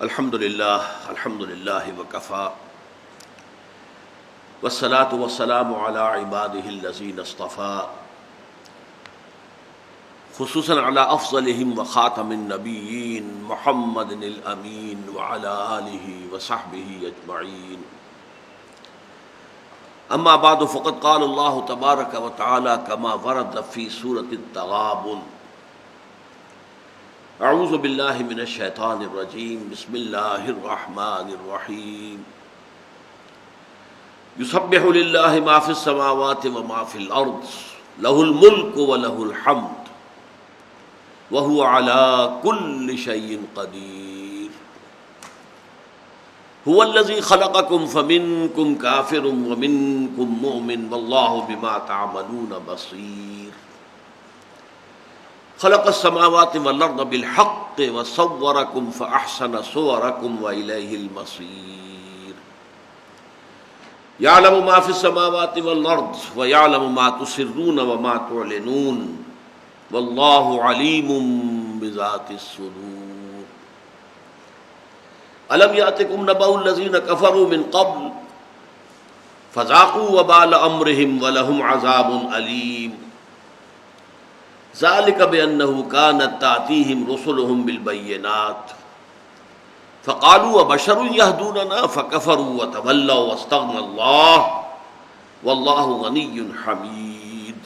الحمد للہ وکفا والصلاة والسلام علی عباده الذین اصطفى خصوصا علی افضلهم وخاتم النبیین محمد الامین وعلی آلہ وصحبہ اجمعین. اما بعد فقد قال اللہ تبارک وتعالی کما ورد فی سورۃ التغابن. اعوذ باللہ من الشیطان الرجیم بسم اللہ الرحمن الرحیم. یسبح للہ ما فی السماوات وما فی الارض لہ الملک ولہ الحمد وہو علی کل شیء قدیر. هو الذی خلقکم فمنکم کافر ومنکم مؤمن واللہ بما تعملون بصیر. خلق السماوات والارض بالحق وصورکم فاحسن صورکم والیہ المصیر. یعلم ما فی السماوات والارض ویعلم ما تسرون وما تعلنون واللہ علیم بذات الصدور. الم یاتکم نبأ الذین کفروا من قبل فذاقوا وبال امرهم ولہم عذاب علیم. ذلك بأنه كانت تأتيهم رسلهم بالبينات فقالوا وبشر يهدوننا فكفروا وتولوا واستغنى الله والله غني حميد.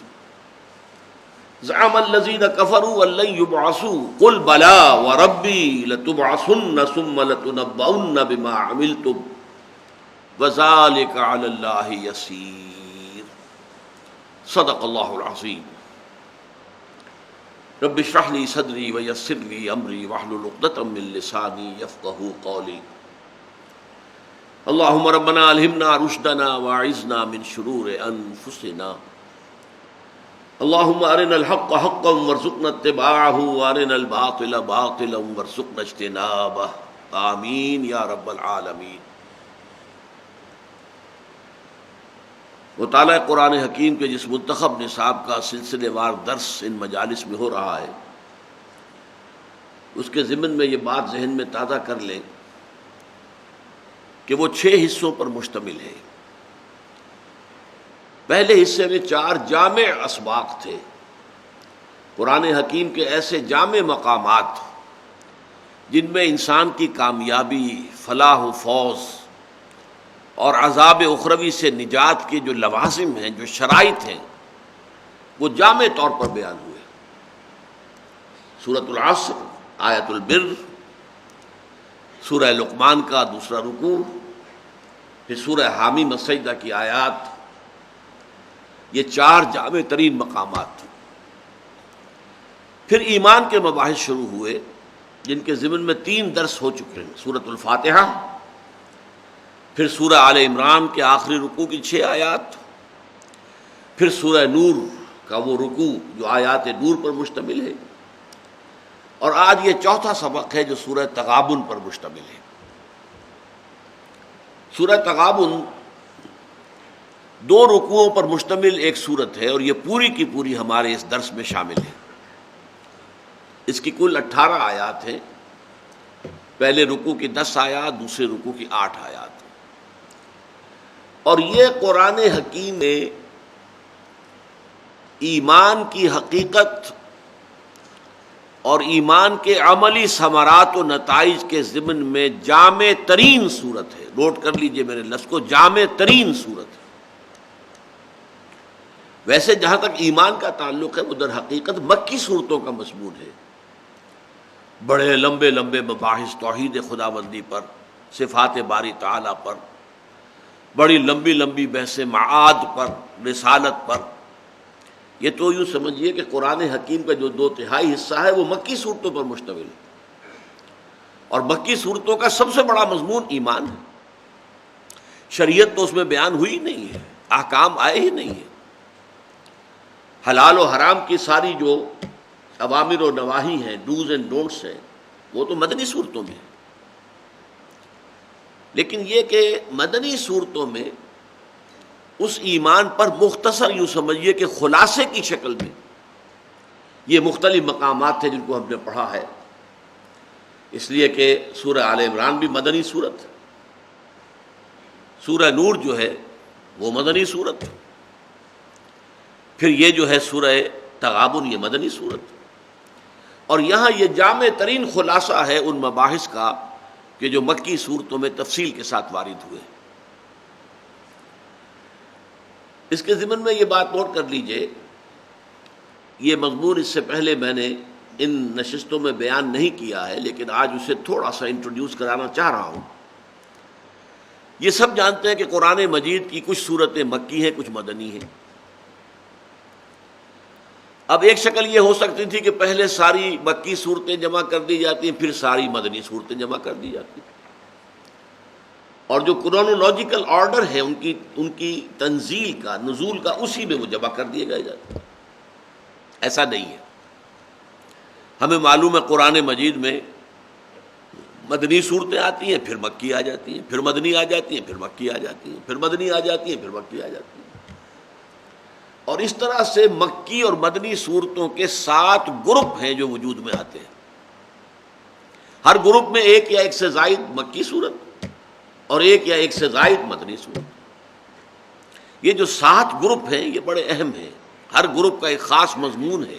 زعم الذين كفروا أن لن يبعثوا قل بلى وربي لتبعثن ثم لتنبؤن بما عملتم وذلك على الله يسير. صدق الله العظيم. رب اشرح لي صدري ويسر لي امري واحلل عقدة من لساني يفقهوا قولي. اللهم ربنا الهمنا رشدنا واعذنا من شرور انفسنا. اللهم ارنا الحق حقا وارزقنا اتباعه وارنا الباطل باطلا وارزقنا اجتنابه. آمین یا رب العالمین. مطالعہ قرآن حکیم کے جس منتخب نصاب کا سلسلے وار درس ان مجالس میں ہو رہا ہے، اس کے ضمن میں یہ بات ذہن میں تازہ کر لیں کہ وہ 6 حصوں پر مشتمل ہے. پہلے حصے میں 4 جامع اسباق تھے، قرآن حکیم کے ایسے جامع مقامات جن میں انسان کی کامیابی، فلاح و فوز اور عذاب اخروی سے نجات کے جو لوازم ہیں، جو شرائط ہیں، وہ جامع طور پر بیان ہوئے. سورۃ العصر، آیت البر، سورہ لقمان کا دوسرا رکوع، پھر سورہ حامیم السجدہ کی آیات، یہ 4 جامع ترین مقامات تھے. پھر ایمان کے مباحث شروع ہوئے جن کے ضمن میں 3 درس ہو چکے ہیں. سورۃ الفاتحہ، پھر سورہ آل عمران کے آخری رکوع کی 6 آیات، پھر سورہ نور کا وہ رکوع جو آیات نور پر مشتمل ہے، اور آج یہ 4تھا سبق ہے جو سورہ تغابن پر مشتمل ہے. سورہ تغابن 2 رکوعوں پر مشتمل ایک سورت ہے، اور یہ پوری کی پوری ہمارے اس درس میں شامل ہے. اس کی کل 18 آیات ہیں. پہلے رکوع کی 10 آیات، دوسرے رکوع کی 8 آیات. اور یہ قرآن حکیم میں ایمان کی حقیقت اور ایمان کے عملی ثمرات و نتائج کے ضمن میں جامع ترین صورت ہے. نوٹ کر لیجئے میرے لفظ کو، جامع ترین صورت ہے. ویسے جہاں تک ایمان کا تعلق ہے وہ در حقیقت مکی صورتوں کا مضمون ہے. بڑے لمبے لمبے مباحث توحید خداوندی پر، صفات باری تعالیٰ پر، بڑی لمبی لمبی بحثیں معاد پر، رسالت پر. یہ تو یوں سمجھیے کہ قرآن حکیم کا جو 2/3 حصہ ہے وہ مکی صورتوں پر مشتمل ہے، اور مکی صورتوں کا سب سے بڑا مضمون ایمان ہے. شریعت تو اس میں بیان ہوئی نہیں ہے، احکام آئے ہی نہیں ہیں. حلال و حرام کی ساری جو اوامر و نواہی ہیں، ڈوز اینڈ ڈونٹس ہیں، وہ تو مدنی صورتوں میں ہیں. لیکن یہ کہ مدنی صورتوں میں اس ایمان پر مختصر یوں سمجھیے کہ خلاصے کی شکل میں یہ مختلف مقامات تھے جن کو ہم نے پڑھا ہے. اس لیے کہ سورہ آل عمران بھی مدنی صورت، سورہ نور جو ہے وہ مدنی صورت، پھر یہ جو ہے سورہ تغابن یہ مدنی صورت، اور یہاں یہ جامع ترین خلاصہ ہے ان مباحث کا کہ جو مکی صورتوں میں تفصیل کے ساتھ وارد ہوئے۔ اس کے ضمن میں یہ بات نوٹ کر لیجئے، یہ مضمون اس سے پہلے میں نے ان نشستوں میں بیان نہیں کیا ہے، لیکن آج اسے تھوڑا سا انٹروڈیوس کرانا چاہ رہا ہوں۔ یہ سب جانتے ہیں کہ قرآن مجید کی کچھ صورتیں مکی ہیں، کچھ مدنی ہیں۔ اب ایک شکل یہ ہو سکتی تھی کہ پہلے ساری مکی صورتیں جمع کر دی جاتی ہیں، پھر ساری مدنی صورتیں جمع کر دی جاتی ہیں، اور جو کرونولوجیکل آرڈر ہے ان کی تنزیل کا، نزول کا، اسی میں وہ جمع کر دیے گئے جاتے ہیں۔ ایسا نہیں ہے، ہمیں معلوم ہے قرآن مجید میں مدنی صورتیں آتی ہیں، پھر مکی آ جاتی ہیں، پھر مدنی آ جاتی ہیں، پھر مکی آ جاتی ہیں، پھر مدنی آ جاتی ہیں، پھر مکی آ جاتی ہیں، اور اس طرح سے مکی اور مدنی صورتوں کے 7 گروپ ہیں جو وجود میں آتے ہیں۔ ہر گروپ میں ایک یا ایک سے زائد مکی صورت اور ایک یا ایک سے زائد مدنی صورت۔ یہ جو 7 گروپ ہیں یہ بڑے اہم ہیں، ہر گروپ کا ایک خاص مضمون ہے،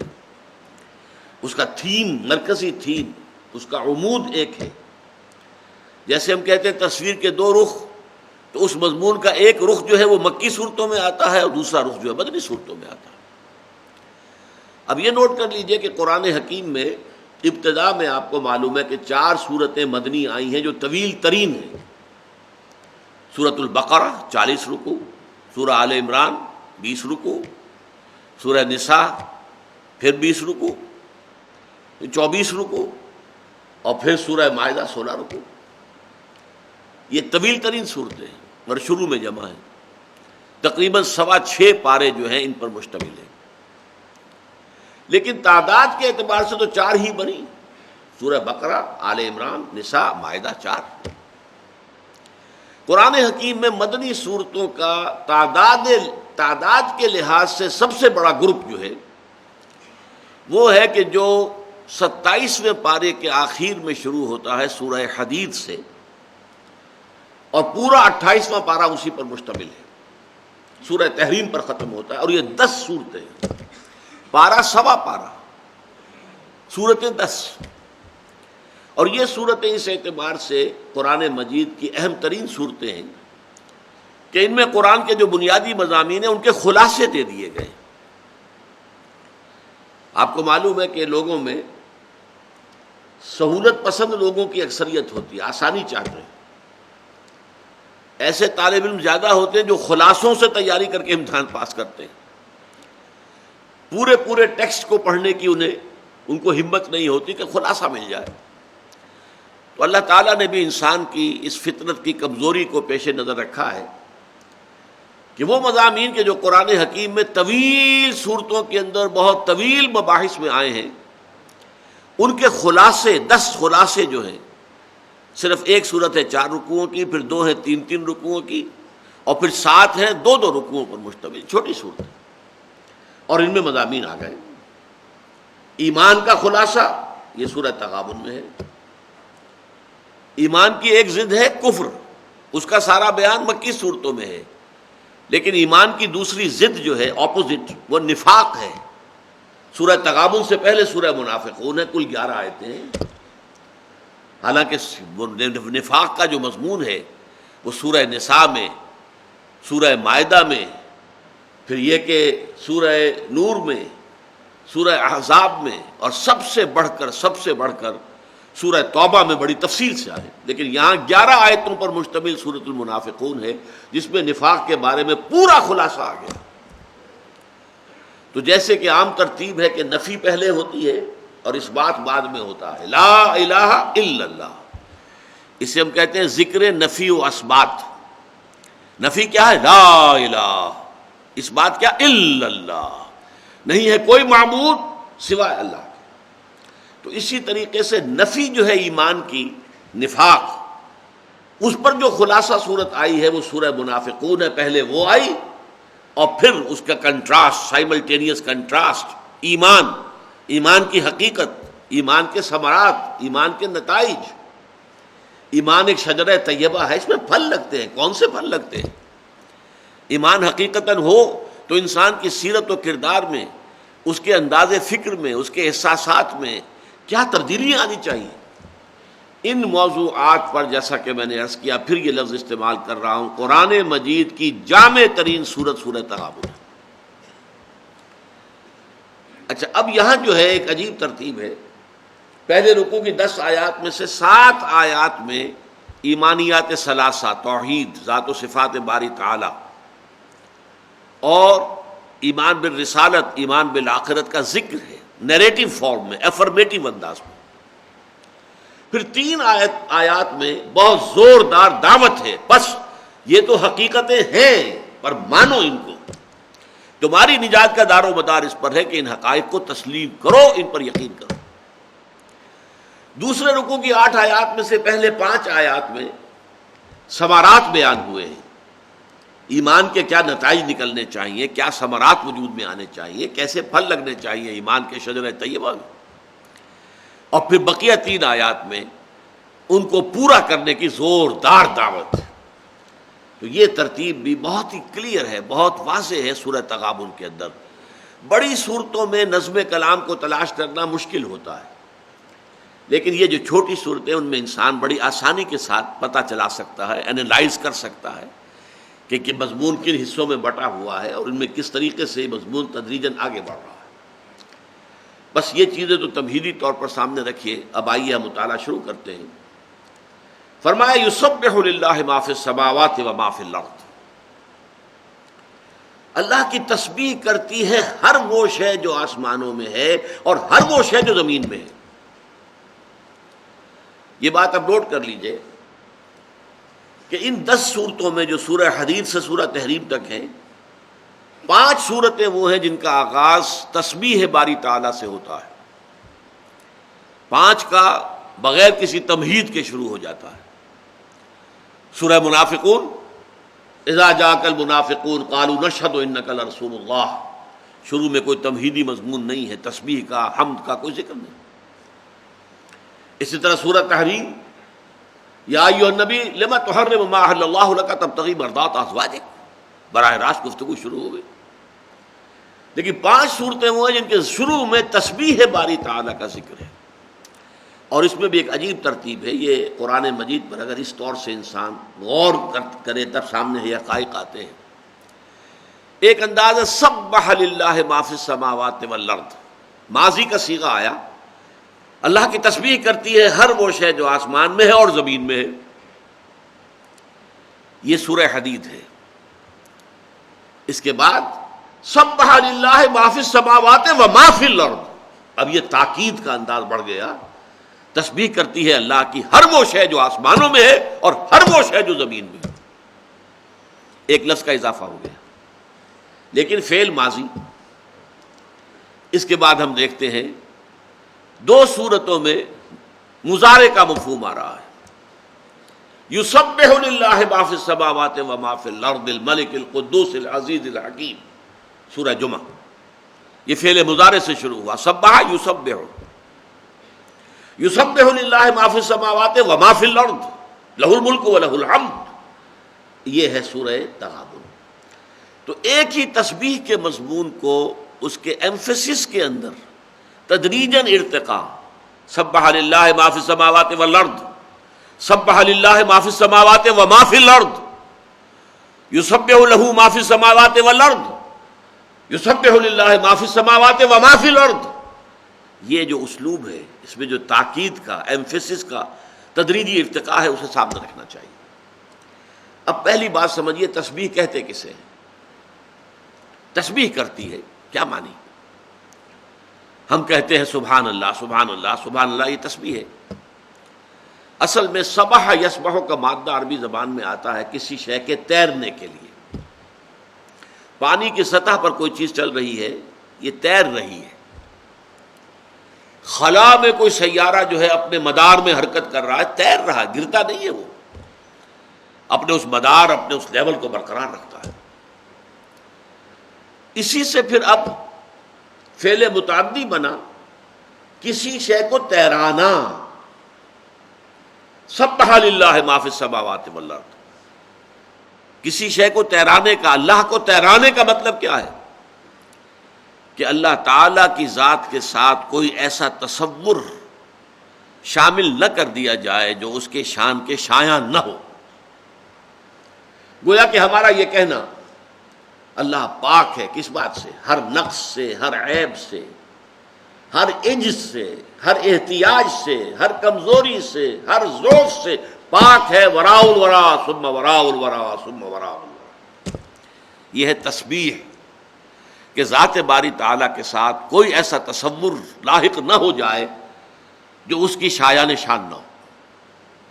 اس کا تھیم، مرکزی تھیم، اس کا عمود ایک ہے۔ جیسے ہم کہتے ہیں تصویر کے 2 رخ، تو اس مضمون کا ایک رخ جو ہے وہ مکی صورتوں میں آتا ہے اور دوسرا رخ جو ہے مدنی صورتوں میں آتا ہے۔ اب یہ نوٹ کر لیجئے کہ قرآن حکیم میں ابتدا میں آپ کو معلوم ہے کہ 4 صورتیں مدنی آئی ہیں جو طویل ترین ہیں۔ سورۃ البقرہ 40 رکوع، سورہ آل عمران 20 رکوع، سورہ نساء پھر 20 رکوع، 24 رکوع، اور پھر سورہ مائدہ 16 رکوع۔ یہ طویل ترین صورتیں ہیں اور شروع میں جمع ہیں، تقریباً 6.25 پارے جو ہیں ان پر مشتمل ہیں، لیکن تعداد کے اعتبار سے تو 4 ہی بنی، سورہ بقرہ، آل عمران، نساء، مائدہ 4۔ قرآن حکیم میں مدنی صورتوں کا تعداد کے لحاظ سے سب سے بڑا گروپ جو ہے وہ ہے کہ جو 27ویں پارے کے آخر میں شروع ہوتا ہے سورہ حدید سے، اور پورا 28واں پارہ اسی پر مشتمل ہے، سورہ تحریم پر ختم ہوتا ہے، اور یہ 10 صورتیں ہیں، پارہ سوا پارہ، صورتیں 10، اور یہ صورتیں اس اعتبار سے قرآن مجید کی اہم ترین صورتیں ہیں کہ ان میں قرآن کے جو بنیادی مضامین ہیں ان کے خلاصے دے دیے گئے۔ آپ کو معلوم ہے کہ لوگوں میں سہولت پسند لوگوں کی اکثریت ہوتی ہے، آسانی چاہتے ہیں، ایسے طالب علم زیادہ ہوتے ہیں جو خلاصوں سے تیاری کر کے امتحان پاس کرتے ہیں، پورے ٹیکسٹ کو پڑھنے کی ان کو ہمت نہیں ہوتی کہ خلاصہ مل جائے۔ تو اللہ تعالیٰ نے بھی انسان کی اس فطرت کی کمزوری کو پیش نظر رکھا ہے کہ وہ مضامین کے جو قرآن حکیم میں طویل صورتوں کے اندر بہت طویل مباحث میں آئے ہیں، ان کے خلاصے 10 خلاصے جو ہیں، صرف ایک صورت ہے 4 رکوعوں کی، پھر 2 ہیں 3 رکوعوں کی، اور پھر 7 ہیں 2 رکوعوں پر مشتمل، چھوٹی صورت ہے، اور ان میں مضامین آ گئے۔ ایمان کا خلاصہ یہ سورہ تغابن میں ہے۔ ایمان کی ایک ضد ہے کفر، اس کا سارا بیان مکی صورتوں میں ہے، لیکن ایمان کی دوسری ضد جو ہے اپوزٹ، وہ نفاق ہے۔ سورہ تغابن سے پہلے سورہ منافقون ہے، کل 11 آیتیں ہیں، حالانکہ وہ نفاق کا جو مضمون ہے وہ سورہ نساء میں، سورہ مائدہ میں، پھر یہ کہ سورہ نور میں، سورہ احزاب میں، اور سب سے بڑھ کر سورہ توبہ میں بڑی تفصیل سے آئے، لیکن یہاں 11 آیتوں پر مشتمل سورۃ المنافقون ہے جس میں نفاق کے بارے میں پورا خلاصہ آ گیا۔ تو جیسے کہ عام ترتیب ہے کہ نفی پہلے ہوتی ہے اور اس بات بعد میں ہوتا ہے، لا الہ الا اللہ، اسے ہم کہتے ہیں ذکر نفی و اثبات۔ نفی کیا ہے؟ لا الہ، اس بات کیا؟ الا اللہ، نہیں ہے کوئی معبود سوائے اللہ کے۔ تو اسی طریقے سے نفی جو ہے ایمان کی، نفاق، اس پر جو خلاصہ صورت آئی ہے وہ سورہ منافقون ہے، پہلے وہ آئی اور پھر اس کا کنٹراسٹ، سائملٹینیس کنٹراسٹ، ایمان کی حقیقت ایمان کے ثمرات، ایمان کے نتائج. ایمان ایک شجرہ طیبہ ہے، اس میں پھل لگتے ہیں. کون سے پھل لگتے ہیں؟ ایمان حقیقتاً ہو تو انسان کی سیرت و کردار میں، اس کے انداز فکر میں، اس کے احساسات میں کیا تبدیلیاں آنی چاہیے. ان موضوعات پر جیسا کہ میں نے عرض کیا، پھر یہ لفظ استعمال کر رہا ہوں، قرآن مجید کی جامع ترین سورت سورہ تغابن ہے. اچھا، اب یہاں جو ہے ایک عجیب ترتیب ہے. پہلے رکوع کی 10 آیات میں سے 7 آیات میں ایمانیات ثلاثہ، توحید، ذات و صفات باری تعالی اور ایمان بالرسالت، ایمان بالآخرت کا ذکر ہے نیریٹو فارم میں، افرمیٹو انداز میں. پھر 3 آیات میں بہت زوردار دعوت ہے، بس یہ تو حقیقتیں ہیں پر مانو ان کو. تمہاری نجات کا دار و مدار اس پر ہے کہ ان حقائق کو تسلیم کرو، ان پر یقین کرو. دوسرے رکوع کی 8 آیات میں سے پہلے 5 آیات میں ثمرات بیان ہوئے ہیں. ایمان کے کیا نتائج نکلنے چاہیے، کیا ثمرات وجود میں آنے چاہیے، کیسے پھل لگنے چاہیے ایمان کے شجرہ طیبہ میں. اور پھر بقیہ 3 آیات میں ان کو پورا کرنے کی زوردار دعوت. تو یہ ترتیب بھی بہت ہی کلیئر ہے، بہت واضح ہے سورہ تغابن کے اندر. بڑی صورتوں میں نظم کلام کو تلاش کرنا مشکل ہوتا ہے، لیکن یہ جو چھوٹی صورتیں ان میں انسان بڑی آسانی کے ساتھ پتہ چلا سکتا ہے، اینالائز کر سکتا ہے کہ مضمون کن حصوں میں بٹا ہوا ہے اور ان میں کس طریقے سے مضمون تدریجاً آگے بڑھ رہا ہے. بس یہ چیزیں تو تمہیدی طور پر سامنے رکھیے. اب آئیے ہم مطالعہ شروع کرتے ہیں. فرمایا یسبح للہ ما فی السماوات و ما فی الارض. اللہ کی تسبیح کرتی ہے ہر وہ شے جو آسمانوں میں ہے اور ہر وہ شے جو زمین میں ہے. یہ بات اب نوٹ کر لیجئے کہ ان 10 صورتوں میں جو سورہ حدید سے سورہ تحریم تک ہیں، 5 صورتیں وہ ہیں جن کا آغاز تسبیح باری تعالیٰ سے ہوتا ہے. 5 کا بغیر کسی تمہید کے شروع ہو جاتا ہے. سورہ منافقون، اذا جاءک المنافقون قالوا نشہد انک لرسول اللہ. شروع میں کوئی تمہیدی مضمون نہیں ہے، تسبیح کا، حمد کا کوئی ذکر نہیں. اسی طرح سورہ تحریم، یا ایھا النبی لما تحرم ما احل اللہ لک تبتغی مرضات ازواجک، براہ راست گفتگو شروع ہو گئی. لیکن 5 صورتیں وہ ہیں جن کے شروع میں تسبیح باری تعالیٰ کا ذکر ہے. اور اس میں بھی ایک عجیب ترتیب ہے. یہ قرآن مجید پر اگر اس طور سے انسان غور کرے تب سامنے یہ حقائق آتے ہیں. ایک انداز ہے سبح للہ ما فی السماوات والارض، ماضی کا صیغہ آیا. اللہ کی تسبیح کرتی ہے ہر وہ شے جو آسمان میں ہے اور زمین میں ہے. یہ سورہ حدید ہے. اس کے بعد سبح للہ ما فی السماوات و ما فی الارض. اب یہ تاکید کا انداز بڑھ گیا. تسبیح کرتی ہے اللہ کی ہر وہ شے جو آسمانوں میں ہے اور ہر وہ شے جو زمین میں ہے. ایک لفظ کا اضافہ ہو گیا، لیکن فعل ماضی. اس کے بعد ہم دیکھتے ہیں 2 صورتوں میں مضارع کا مفہوم آ رہا ہے. یسبح للہ ما فی السماوات و ما فی الارض الملک القدوس العزیز الحکیم، سورہ جمعہ. یہ فعل مضارع سے شروع ہوا. سبح یسبح، یسبح للہ ما فی السماوات و ما فی الارض لہ الملک و لہ الحمد. یہ ہے سورہ تغابن. تو ایک ہی تسبیح کے مضمون کو اس کے ایمفیسس کے اندر تدریجاً ارتقاء. سبح للہ ما فی السماوات والارض، سبح للہ ما فی السماوات و ما فی الارض، یسبح لہ ما فی السماوات والارض، یسبح للہ ما فی السماوات و ما فی الارض. یہ جو اسلوب ہے، اس میں جو تاکید کا، ایمفیسس کا تدریجی ارتقاء ہے، اسے سامنے رکھنا چاہیے. اب پہلی بات سمجھیے، تسبیح کہتے کسے ہیں؟ تسبیح کرتی ہے کیا معنی؟ ہم کہتے ہیں سبحان اللہ سبحان اللہ سبحان اللہ، یہ تسبیح ہے. اصل میں سبح یسبح کا مادہ عربی زبان میں آتا ہے کسی شے کے تیرنے کے لیے. پانی کی سطح پر کوئی چیز چل رہی ہے، یہ تیر رہی ہے. خلا میں کوئی سیارہ جو ہے اپنے مدار میں حرکت کر رہا ہے، تیر رہا ہے، گرتا نہیں ہے. وہ اپنے اس مدار، اپنے اس لیول کو برقرار رکھتا ہے. اسی سے پھر اب فعل متعدی بنا کسی شے کو تیرانا. سبح للہ ما فی السماوات والارض. کسی شے کو تیرانے کا، اللہ کو تیرانے کا مطلب کیا ہے؟ کہ اللہ تعالی کی ذات کے ساتھ کوئی ایسا تصور شامل نہ کر دیا جائے جو اس کے شان کے شایع نہ ہو. گویا کہ ہمارا یہ کہنا اللہ پاک ہے کس بات سے؟ ہر نقص سے، ہر عیب سے، ہر عجز سے، ہر احتیاج سے، ہر کمزوری سے، ہر ضعف سے پاک ہے. وراء الورا ثم وراء الورا ثم وراء الورا. یہ ہے تسبیح کہ ذات باری تعالیٰ کے ساتھ کوئی ایسا تصور لاحق نہ ہو جائے جو اس کی شایان شان نہ ہو.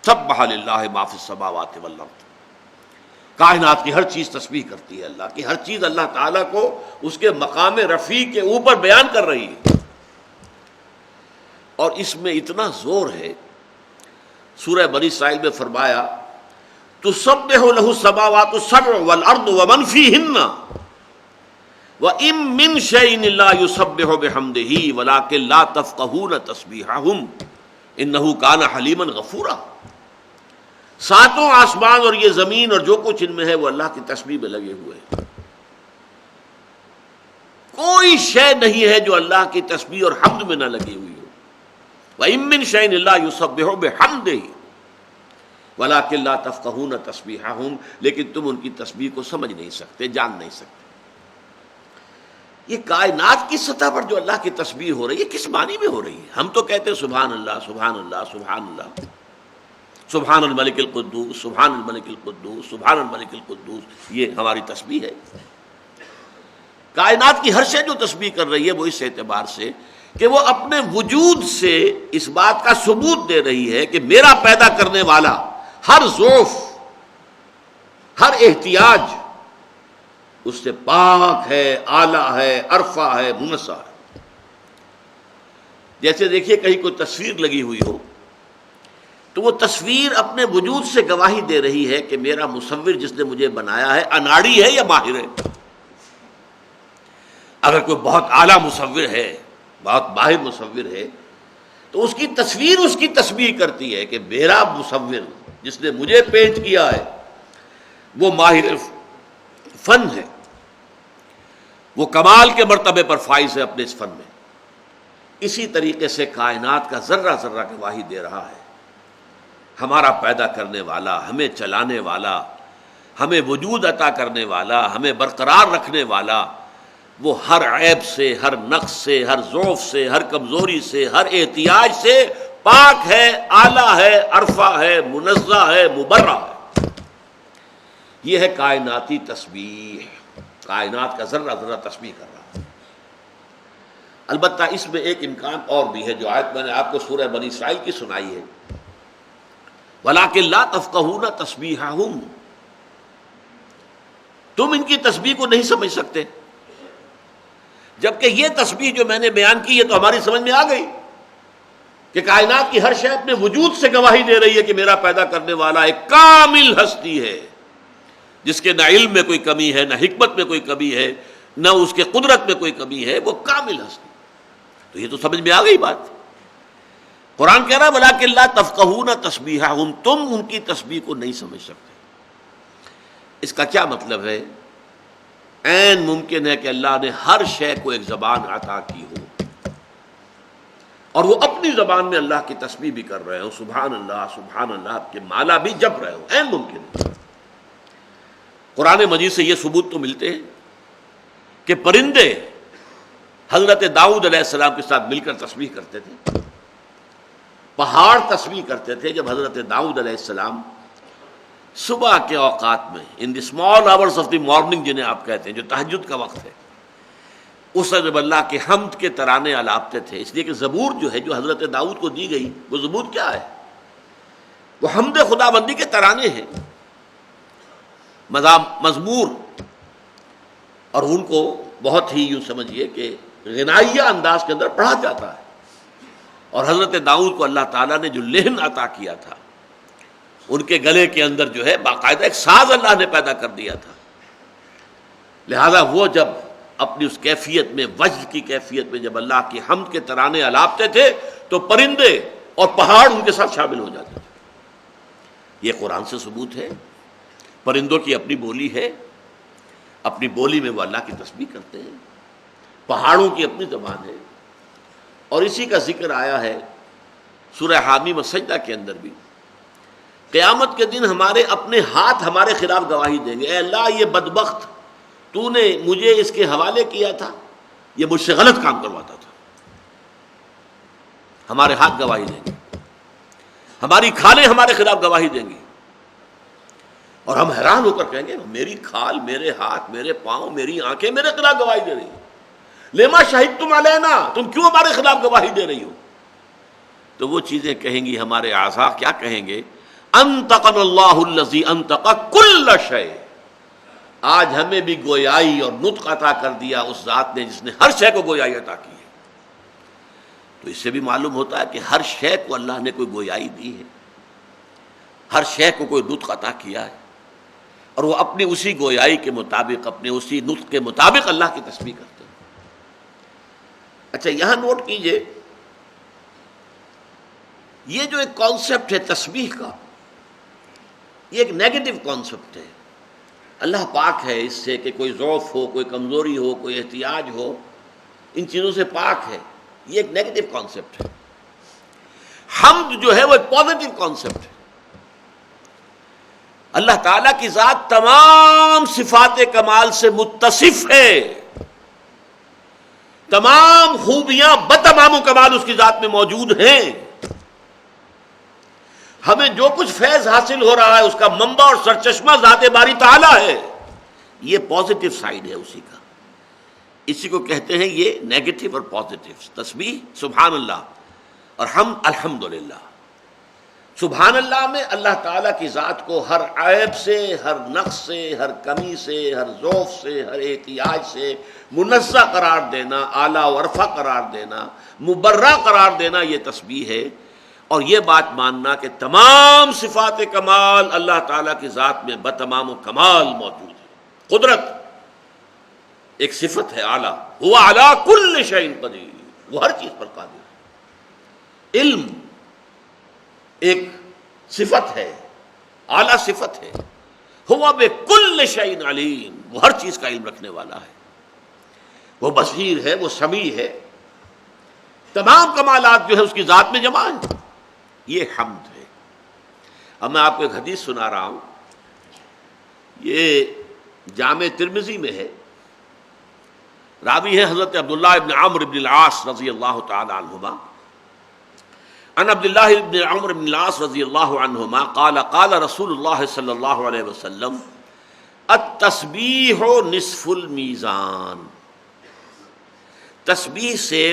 سبح للہ ما فی السماوات والارض. کائنات کی ہر چیز تسبیح کرتی ہے اللہ کی، ہر چیز اللہ تعالیٰ کو اس کے مقام رفیع کے اوپر بیان کر رہی ہے. اور اس میں اتنا زور ہے، سورہ بنی اسرائیل میں فرمایا تسبح لہ السماوات السبع والارض ومن فیہن وَإِن مِّن شَيْءٍ لَّا يُسَبِّحُ بِحَمْدِهِ وَلَٰكِن لَّا تَفْقَهُونَ تَسْبِيحَهُمْ إِنَّهُ كَانَ حَلِيمًا غَفُورًا. ساتوں آسمان اور یہ زمین اور جو کچھ ان میں ہے وہ اللہ کی تسبیح میں لگے ہوئے ہیں. کوئی شے نہیں ہے جو اللہ کی تسبیح اور حمد میں نہ لگی ہوئی ہو. وَإِن مِّن شَيْءٍ لَّا يُسَبِّحُ بِحَمْدِهِ وَلَٰكِن لَّا تَفْقَهُونَ تَسْبِيحَهُمْ. لیکن تم ان کی تسبیح کو سمجھ نہیں سکتے، جان نہیں سکتے. یہ کائنات کی سطح پر جو اللہ کی تسبیح ہو رہی ہے کس معنی میں ہو رہی ہے؟ ہم تو کہتے ہیں سبحان اللہ سبحان اللہ سبحان اللہ، سبحان الملک القدوس سبحان الملک القدوس سبحان الملک القدوس، یہ ہماری تسبیح ہے. کائنات کی ہر شے جو تسبیح کر رہی ہے وہ اس اعتبار سے کہ وہ اپنے وجود سے اس بات کا ثبوت دے رہی ہے کہ میرا پیدا کرنے والا ہر ضعف، ہر احتیاج اس سے پاک ہے، اعلیٰ ہے، عرفہ ہے، منزہ ہے. جیسے دیکھیے کہیں کوئی تصویر لگی ہوئی ہو تو وہ تصویر اپنے وجود سے گواہی دے رہی ہے کہ میرا مصور جس نے مجھے بنایا ہے اناڑی ہے یا ماہر ہے. اگر کوئی بہت اعلیٰ مصور ہے، بہت ماہر مصور ہے، تو اس کی تصویر اس کی تسبیح کرتی ہے کہ میرا مصور جس نے مجھے پینٹ کیا ہے وہ ماہر فن ہے، وہ کمال کے مرتبے پر فائز ہے اپنے اس فن میں. اسی طریقے سے کائنات کا ذرہ ذرہ گواہی دے رہا ہے ہمارا پیدا کرنے والا، ہمیں چلانے والا، ہمیں وجود عطا کرنے والا، ہمیں برقرار رکھنے والا، وہ ہر عیب سے، ہر نقص سے، ہر ضعف سے، ہر کمزوری سے، ہر احتیاج سے پاک ہے، اعلیٰ ہے، عرفہ ہے، منزہ ہے، مبرہ ہے. یہ ہے کائناتی تسبیح. کائنات کا ذرہ ذرہ تسبیح کر رہا ہے. البتہ اس میں ایک امکان اور بھی ہے جو آیت میں نے آپ کو سورہ بنی اسرائیل کی سنائی ہے، وَلَٰكِن لَّا تَفْقَهُونَ تَسْبِيحَهُمْ. تم ان کی تسبیح کو نہیں سمجھ سکتے، جبکہ یہ تسبیح جو میں نے بیان کی ہے تو ہماری سمجھ میں آ گئی کہ کائنات کی ہر شے اپنے وجود سے گواہی دے رہی ہے کہ میرا پیدا کرنے والا ایک کامل ہستی ہے جس کے نہ علم میں کوئی کمی ہے، نہ حکمت میں کوئی کمی ہے، نہ اس کے قدرت میں کوئی کمی ہے، وہ کامل ہستی. تو یہ تو سمجھ میں آ گئی بات. قرآن کہہ رہا ہے وَلَٰكِن لَّا تَفْقَهُونَ تَسْبِيحَهُمْ. تم ان کی تسبیح کو نہیں سمجھ سکتے. اس کا کیا مطلب ہے؟ عین ممکن ہے کہ اللہ نے ہر شے کو ایک زبان عطا کی ہو اور وہ اپنی زبان میں اللہ کی تسبیح بھی کر رہے ہو، سبحان اللہ کے مالا بھی جپ رہے ہو. عین ممکن ہے. قرآن مجید سے یہ ثبوت تو ملتے ہیں کہ پرندے حضرت داؤد علیہ السلام کے ساتھ مل کر تسبیح کرتے تھے، پہاڑ تسبیح کرتے تھے. جب حضرت داؤد علیہ السلام صبح کے اوقات میں in the small hours of the morning جنہیں آپ کہتے ہیں، جو تہجد کا وقت ہے، اس وقت جب اللہ کے حمد کے ترانے الاپتے تھے، اس لیے کہ زبور جو ہے جو حضرت داؤد کو دی گئی وہ زبور کیا ہے؟ وہ حمد خدا بندی کے ترانے ہیں، مزمور، اور ان کو بہت ہی یوں سمجھیے کہ غنائیہ انداز کے اندر پڑھا جاتا ہے. اور حضرت داؤد کو اللہ تعالیٰ نے جو لہن عطا کیا تھا، ان کے گلے کے اندر جو ہے باقاعدہ ایک ساز اللہ نے پیدا کر دیا تھا. لہذا وہ جب اپنی اس کیفیت میں، وجد کی کیفیت میں جب اللہ کی حمد کے ترانے الاپتے تھے تو پرندے اور پہاڑ ان کے ساتھ شامل ہو جاتے تھے۔ یہ قرآن سے ثبوت ہے۔ پرندوں کی اپنی بولی ہے، اپنی بولی میں وہ اللہ کی تسبیح کرتے ہیں، پہاڑوں کی اپنی زبان ہے، اور اسی کا ذکر آیا ہے سورہ حامیم سجدہ کے اندر بھی۔ قیامت کے دن ہمارے اپنے ہاتھ ہمارے خلاف گواہی دیں گے، اے اللہ یہ بدبخت تو نے مجھے اس کے حوالے کیا تھا، یہ مجھ سے غلط کام کرواتا تھا۔ ہمارے ہاتھ گواہی دیں گے، ہماری کھالیں ہمارے خلاف گواہی دیں گی، اور ہم حیران ہو کر کہیں گے میری کھال، میرے ہاتھ، میرے پاؤں، میری آنکھیں میرے خلاف گواہی دے رہی ہیں، لما شہدتم علینا، تم کیوں ہمارے خلاف گواہی دے رہی ہو؟ تو وہ چیزیں کہیں گی، ہمارے اعضاء کیا کہیں گے؟ انطقنا اللہ الذی انطق کل شیء، آج ہمیں بھی گویائی اور نطق عطا کر دیا اس ذات نے جس نے ہر شے کو گویائی عطا کی ہے۔ تو اس سے بھی معلوم ہوتا ہے کہ ہر شے کو اللہ نے کوئی گویائی دی ہے، ہر شے کو کوئی نطق عطا کیا ہے، اور وہ اپنی اسی گویائی کے مطابق، اپنے اسی نطق کے مطابق اللہ کی تسبیح کرتے ہیں۔ اچھا یہاں نوٹ کیجئے، یہ جو ایک کانسیپٹ ہے تسبیح کا، یہ ایک نیگیٹو کانسیپٹ ہے۔ اللہ پاک ہے اس سے کہ کوئی ضعف ہو، کوئی کمزوری ہو، کوئی احتیاج ہو، ان چیزوں سے پاک ہے، یہ ایک نیگیٹو کانسیپٹ ہے۔ حمد جو ہے وہ ایک پازیٹو کانسیپٹ ہے۔ اللہ تعالیٰ کی ذات تمام صفات کمال سے متصف ہے، تمام خوبیاں بتمام و کمال اس کی ذات میں موجود ہیں۔ ہمیں جو کچھ فیض حاصل ہو رہا ہے اس کا منبع اور سرچشمہ ذات باری تعالیٰ ہے، یہ پازیٹو سائیڈ ہے اسی کا۔ اسی کو کہتے ہیں یہ نیگیٹو اور پازیٹو، تسبیح سبحان اللہ اور حمد الحمدللہ۔ سبحان اللہ میں اللہ تعالیٰ کی ذات کو ہر عیب سے، ہر نقص سے، ہر کمی سے، ہر ضعف سے، ہر احتیاج سے منزہ قرار دینا، اعلیٰ و ارفع قرار دینا، مبرہ قرار دینا، یہ تسبیح ہے۔ اور یہ بات ماننا کہ تمام صفات کمال اللہ تعالیٰ کی ذات میں بتمام و کمال موجود ہے۔ قدرت ایک صفت ہے اعلیٰ، هو علی کل شیء قدیر، وہ ہر چیز پر قادر ہے۔ علم ایک صفت ہے، اعلیٰ صفت ہے، هو بکل شیء علیم، وہ ہر چیز کا علم رکھنے والا ہے، وہ بصیر ہے، وہ سمیع ہے، تمام کمالات جو ہے اس کی ذات میں جمع ہیں۔ یہ حمد ہے۔ اب میں آپ کو ایک حدیث سنا رہا ہوں، یہ جامع ترمذی میں ہے، راوی ہے حضرت عبداللہ ابن عمرو بن العاص رضی اللہ تعالی عنہما، عن عبداللہ ابن عمرو بن العاص رضی اللہ عنہما قال قال رسول اللہ صلی اللہ علیہ وسلم التسبیح نصف المیزان، تسبیح سے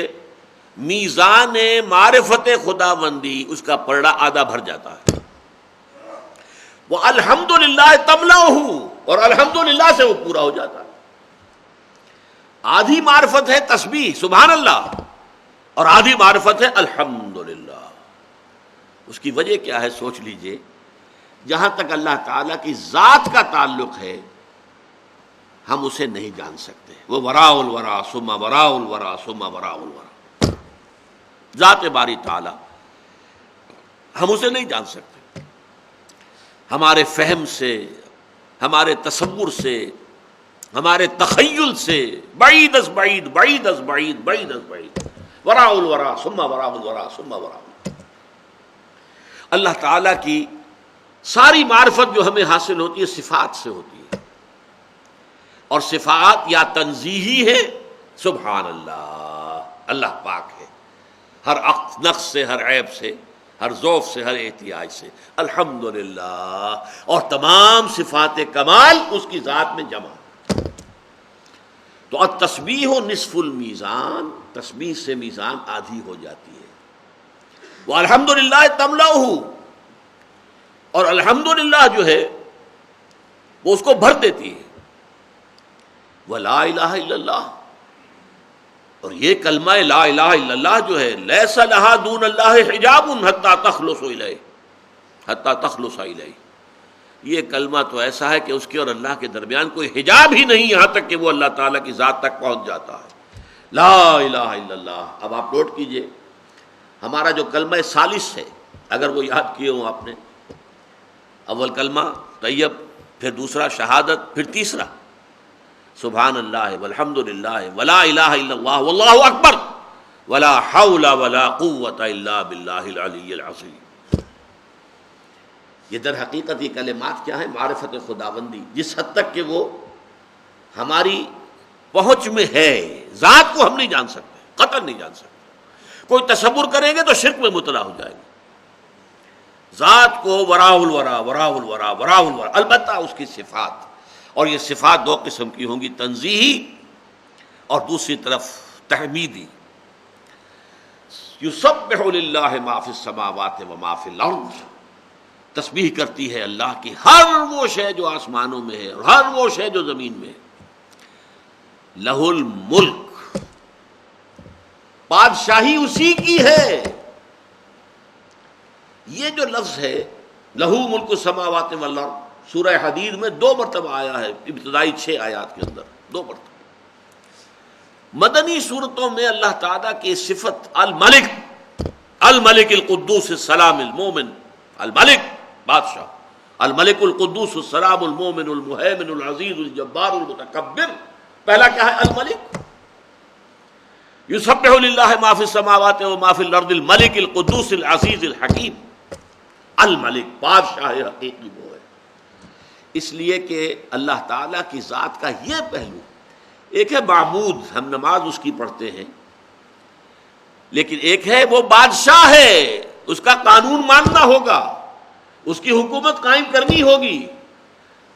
میزان معرفت خداوندی اس کا پلڑا آدھا بھر جاتا ہے، وہ الحمدللہ تملأہ، اور الحمدللہ سے وہ پورا ہو جاتا ہے۔ آدھی معرفت ہے تسبیح سبحان اللہ، اور آدھی معرفت ہے الحمدللہ۔ اس کی وجہ کیا ہے سوچ لیجئے، جہاں تک اللہ تعالیٰ کی ذات کا تعلق ہے ہم اسے نہیں جان سکتے، وہ وراء الورا ثم وراء الورا ثم وراء الورا، ذات باری تعالیٰ ہم اسے نہیں جان سکتے، ہمارے فہم سے، ہمارے تصور سے، ہمارے تخیل سے بعید از بعید، بعید از بعید، بعید از بعید، وراء الورا ثم وراء الورا ثم وراء الورا۔ اللہ تعالیٰ کی ساری معرفت جو ہمیں حاصل ہوتی ہے صفات سے ہوتی ہے، اور صفات یا تنزیہی ہے سبحان اللہ، اللہ پاک ہے ہر نقص سے، ہر عیب سے، ہر ضعف سے، ہر احتیاج سے، الحمدللہ، اور تمام صفات کمال اس کی ذات میں جمع۔ تو التسبیح نصف المیزان، تسبیح سے میزان آدھی ہو جاتی ہے، وہ الحمدللہ تملأہ، اور الحمدللہ جو ہے وہ اس کو بھر دیتی ہے، وہ لا الہ الا اللہ، اور یہ کلمہ لا الہ الا اللہ جو ہے لیس لہا دون اللہ حجاب حتی تخلص الیہ، حتی تخلص الیہ، یہ کلمہ تو ایسا ہے کہ اس کے اور اللہ کے درمیان کوئی حجاب ہی نہیں، یہاں تک کہ وہ اللہ تعالیٰ کی ذات تک پہنچ جاتا ہے۔ لا الہ الا اللہ۔ اب آپ نوٹ کیجئے ہمارا جو کلمہ ثالث ہے، اگر وہ یاد کیے ہوں آپ نے، اول کلمہ طیب، پھر دوسرا شہادت، پھر تیسرا سبحان اللہ والحمد للہ ولا الہ الا اللہ واللہ اکبر ولا حول ولا قوۃ الا باللہ العلی العظیم۔ یہ در حقیقت یہ کلمات کیا ہے؟ معرفت خداوندی، جس حد تک کہ وہ ہماری پہنچ میں ہے، ذات کو ہم نہیں جان سکتے، قطعاً نہیں جان سکتے۔ کوئی تصور کریں گے تو شرک میں مبتلا ہو جائے گا۔ ذات کو وراء الورا، وراء الورا، وراء الورا، البتہ اس کی صفات، اور یہ صفات دو قسم کی ہوں گی، تنزیہی اور دوسری طرف تحمیدی۔ یسبح للہ ما فی السماوات و ما فی الارض، تسبیح کرتی ہے اللہ کی ہر وہ شے جو آسمانوں میں ہے اور ہر وہ شے جو زمین میں ہے۔ لہ الملک، بادشاہی اسی کی ہے۔ یہ جو لفظ ہے لہو ملک السماوات والارض، سورہ حدید میں 2 مرتبہ آیا ہے، ابتدائی 6 آیات کے اندر 2 مرتبہ۔ مدنی صورتوں میں اللہ تعالیٰ کی صفت الملک، الملک القدوس السلام المومن، الملک بادشاہ، الملک القدوس السلام المومن المہیمن العزیز الجبار المتکبر، پہلا کیا ہے؟ الملک۔ یسبح للہ ما فی السماوات و ما فی الارض الملک القدوس العزیز الحکیم۔ الملک، بادشاہ حقیقی وہ ہے، اس لیے کہ اللہ تعالیٰ کی ذات کا یہ پہلو، ایک ہے معبود، ہم نماز اس کی پڑھتے ہیں، لیکن ایک ہے وہ بادشاہ ہے، اس کا قانون ماننا ہوگا، اس کی حکومت قائم کرنی ہوگی۔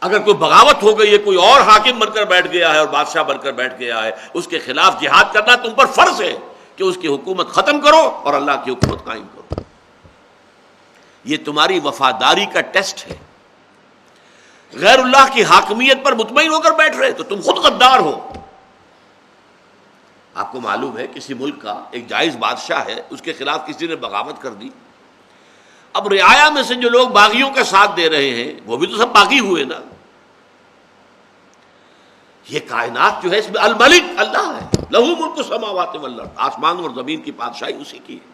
اگر کوئی بغاوت ہو گئی ہے، کوئی اور حاکم بن کر بیٹھ گیا ہے اور بادشاہ بن کر بیٹھ گیا ہے، اس کے خلاف جہاد کرنا تم پر فرض ہے کہ اس کی حکومت ختم کرو اور اللہ کی حکومت قائم کرو۔ یہ تمہاری وفاداری کا ٹیسٹ ہے۔ غیر اللہ کی حاکمیت پر مطمئن ہو کر بیٹھ رہے تو تم خود غدار ہو۔ آپ کو معلوم ہے کسی ملک کا ایک جائز بادشاہ ہے، اس کے خلاف کسی نے بغاوت کر دی، اب رعایا میں سے جو لوگ باغیوں کا ساتھ دے رہے ہیں وہ بھی تو سب باغی ہوئے نا۔ یہ کائنات جو ہے اس میں الملک اللہ ہے، لہو ملک السماوات والارض، آسمان اور زمین کی بادشاہی اسی کی ہے۔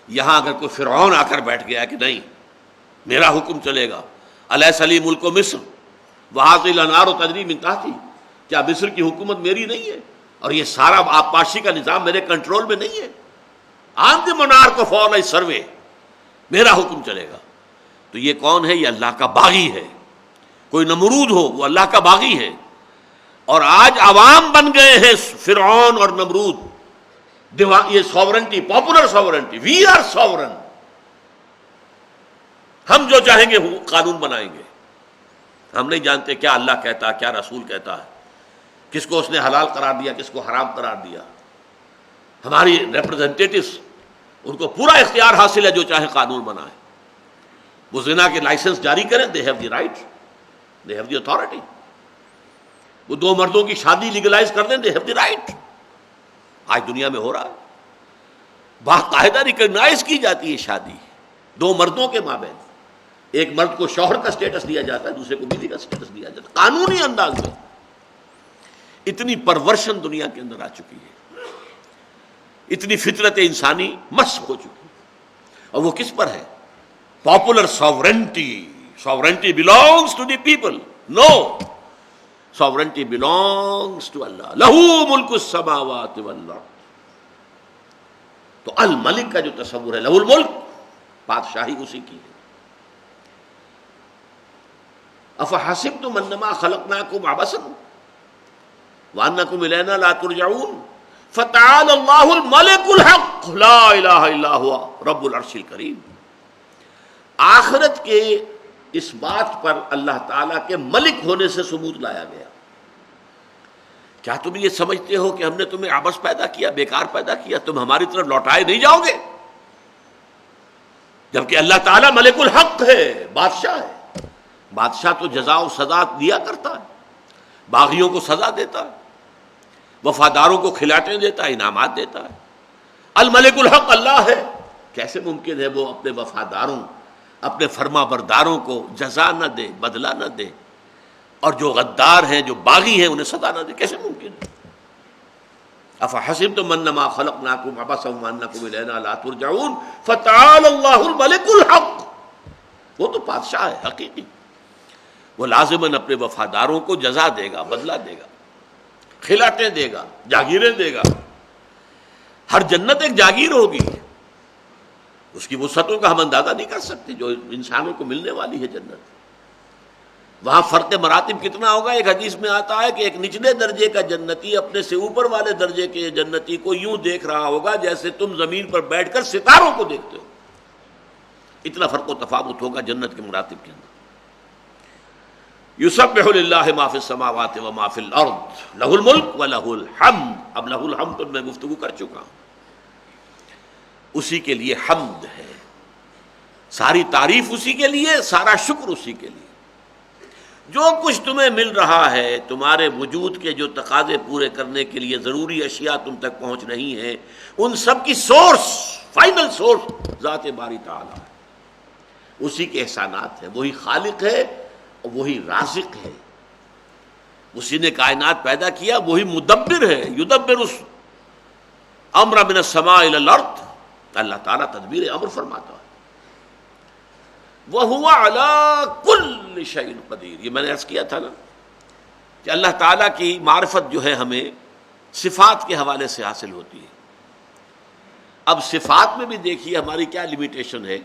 یہاں اگر کوئی فرعون آ کر بیٹھ گیا کہ نہیں میرا حکم چلے گا، الیس لی ملک مصر وہذہ الانہار تجری من تحتی، کیا مصر کی حکومت میری نہیں ہے اور یہ سارا آبپاشی کا نظام میرے کنٹرول میں نہیں ہے؟ آن دی منارک آف آل آئی سروے، میرا حکم چلے گا۔ تو یہ کون ہے؟ یہ اللہ کا باغی ہے۔ کوئی نمرود ہو وہ اللہ کا باغی ہے، اور آج عوام بن گئے ہیں فرعون اور نمرود۔ یہ sovereignty, popular sovereignty, we are sovereign, ہم جو چاہیں گے قانون بنائیں گے۔ ہم نہیں جانتے کیا اللہ کہتا ہے، کیا رسول کہتا ہے، کس کو اس نے حلال قرار دیا، کس کو حرام قرار دیا۔ ہماری ریپرزنٹیٹیوز، ان کو پورا اختیار حاصل ہے، جو چاہے قانون بنائیں۔ وہ زنا کے لائسنس جاری کریں، they have the right, they have the authority. وہ 2 مردوں کی شادی لیگلائز کر دیں، دے ہیو دی رائٹ۔ آج دنیا میں ہو رہا ہے، باقاعدہ ریکگنائز کی جاتی ہے شادی 2 مردوں کے مابین، ایک مرد کو شوہر کا سٹیٹس دیا جاتا ہے، دوسرے کو بیوی کا سٹیٹس دیا جاتا ہے، قانونی انداز میں۔ اتنی پرورشن دنیا کے اندر آ چکی ہے، اتنی فطرت انسانی مسخ ہو چکی ہے، اور وہ کس پر ہے؟ Popular sovereignty. Sovereignty belongs to the people. No, sovereignty belongs to Allah. لہو ملک السماوات والارض۔ تو الملک کا جو تصور ہے، لہو الملک، بادشاہی اسی کی ہے۔ افحسبتم انما خلقناکم عبثا وانکم الینا لا ترجعون فتعالی اللہ الملک الحق لا الہ الا ہوا رب العرش الکریم۔ آخرت کے اس بات پر اللہ تعالیٰ کے ملک ہونے سے ثبوت لایا گیا۔ کیا تم یہ سمجھتے ہو کہ ہم نے تمہیں عبث پیدا کیا، بیکار پیدا کیا، تم ہماری طرف لوٹائے نہیں جاؤ گے؟ جبکہ اللہ تعالیٰ ملک الحق ہے، بادشاہ ہے۔ بادشاہ تو جزا و سزا دیا کرتا ہے، باغیوں کو سزا دیتا ہے، وفاداروں کو کھلاٹیں دیتا ہے، انعامات دیتا ہے۔ الملک الحق اللہ ہے، کیسے ممکن ہے وہ اپنے وفاداروں، اپنے فرما برداروں کو جزا نہ دے، بدلہ نہ دے، اور جو غدار ہیں، جو باغی ہیں، انہیں سزا نہ دے؟ کیسے ممکن ہے؟ افحسبتم انما خلقناکم عبثا وانکم الینا لا ترجعون فتعالی اللہ الملک الحق۔ وہ تو بادشاہ ہے حقیقی، وہ لازماً اپنے وفاداروں کو جزا دے گا، بدلہ دے گا، خلعتیں دے گا، جاگیریں دے گا۔ ہر جنت ایک جاگیر ہوگی، اس کی وسعتوں کا ہم اندازہ نہیں کر سکتے جو انسانوں کو ملنے والی ہے جنت۔ وہاں فرق مراتب کتنا ہوگا؟ ایک حدیث میں آتا ہے کہ ایک نچلے درجے کا جنتی اپنے سے اوپر والے درجے کے جنتی کو یوں دیکھ رہا ہوگا جیسے تم زمین پر بیٹھ کر ستاروں کو دیکھتے ہو۔ اتنا فرق و تفاوت ہوگا جنت کے مراتب کے اندر۔ یسبح للہ ما فی السماوات و ما فی الارض لہ الملک و لہ الحمد۔ اب لہ الحمد تو میں گفتگو کر چکا ہوں، اسی کے لیے حمد ہے، ساری تعریف اسی کے لیے، سارا شکر اسی کے لیے۔ جو کچھ تمہیں مل رہا ہے، تمہارے وجود کے جو تقاضے پورے کرنے کے لیے ضروری اشیاء تم تک پہنچ رہی ہیں، ان سب کی سورس، فائنل سورس ذات باری تعالیٰ ہے، اسی کے احسانات ہیں۔ وہی خالق ہے اور وہی رازق ہے، اسی نے کائنات پیدا کیا، وہی مدبر ہے، یدبر امر من السماء الی الارض۔ اللہ تعالیٰ تدبیر امر فرماتا ہے۔ وَهُوَ عَلَىٰ كُلِّ شَيْءٍ قَدِيرٌ، یہ میں نے عرض کیا تھا نا کہ اللہ تعالیٰ کی معرفت جو ہے ہمیں صفات کے حوالے سے حاصل ہوتی ہے۔ اب صفات میں بھی دیکھیے ہماری کیا لمیٹیشن ہے۔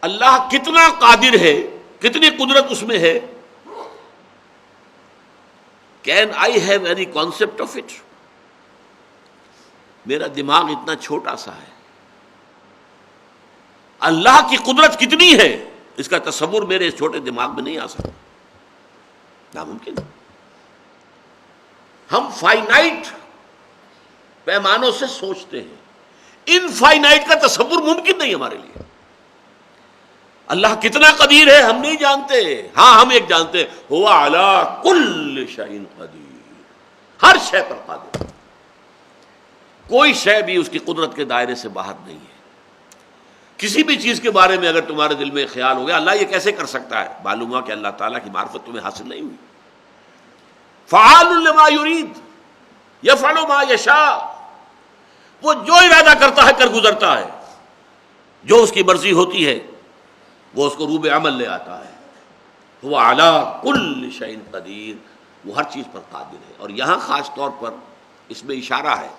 اللہ کتنا قادر ہے، کتنی قدرت اس میں ہے۔ Can I have any concept of it؟ میرا دماغ اتنا چھوٹا سا ہے، اللہ کی قدرت کتنی ہے اس کا تصور میرے اس چھوٹے دماغ میں نہیں آ سکتا، ناممکن۔ ہم فائنائٹ پیمانوں سے سوچتے ہیں، انفائنائٹ کا تصور ممکن نہیں ہمارے لیے۔ اللہ کتنا قدیر ہے ہم نہیں جانتے، ہاں ہم ایک جانتے ہیں، هو علی کل شیء قدیر، ہر شے پر قادر، کوئی شے بھی اس کی قدرت کے دائرے سے باہر نہیں ہے۔ کسی بھی چیز کے بارے میں اگر تمہارے دل میں خیال ہو گیا اللہ یہ کیسے کر سکتا ہے، معلوم ہوا کہ اللہ تعالیٰ کی معرفت تمہیں حاصل نہیں ہوئی۔ فعال لما یرید یفعل ما یشاء، وہ جو ارادہ کرتا ہے کر گزرتا ہے، جو اس کی مرضی ہوتی ہے وہ اس کو روب عمل لے آتا ہے۔ وہ علی کل شیء قدیر، وہ ہر چیز پر قادر ہے۔ اور یہاں خاص طور پر اس میں اشارہ ہے،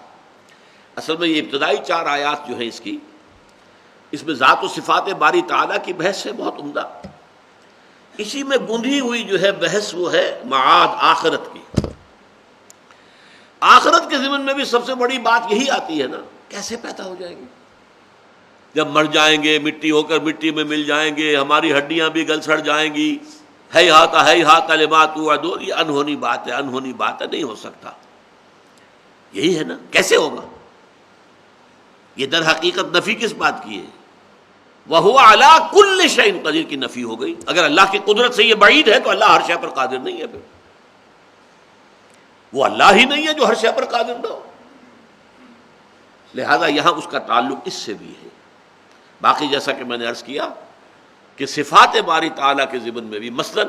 اصل میں یہ ابتدائی 4 آیات جو ہیں اس میں ذات و صفات باری تعالیٰ کی بحث ہے بہت عمدہ۔ اسی میں گندھی ہوئی جو ہے بحث وہ ہے معاد آخرت کی۔ آخرت کے ضمن میں بھی سب سے بڑی بات یہی آتی ہے نا، کیسے پیدا ہو جائیں گے؟ جب مر جائیں گے، مٹی ہو کر مٹی میں مل جائیں گے، ہماری ہڈیاں بھی گل سڑ جائیں گی، ہیہات لما توعدون، یہ انہونی بات ہے، انہونی بات ہے، نہیں ہو سکتا۔ یہی ہے نا، کیسے ہوگا؟ یہ در حقیقت نفی کس بات کی ہے؟ وَهُوَ عَلَىٰ كُلِّ شَيْءٍ قدیر کی نفی ہو گئی۔ اگر اللہ کی قدرت سے یہ بعید ہے تو اللہ ہر شے پر قادر نہیں ہے، پھر وہ اللہ ہی نہیں ہے جو ہر شے پر قادر نہ ہو۔ لہذا یہاں اس کا تعلق اس سے بھی ہے۔ باقی جیسا کہ میں نے عرض کیا کہ صفات باری تعالیٰ کے ضمن میں بھی مثلا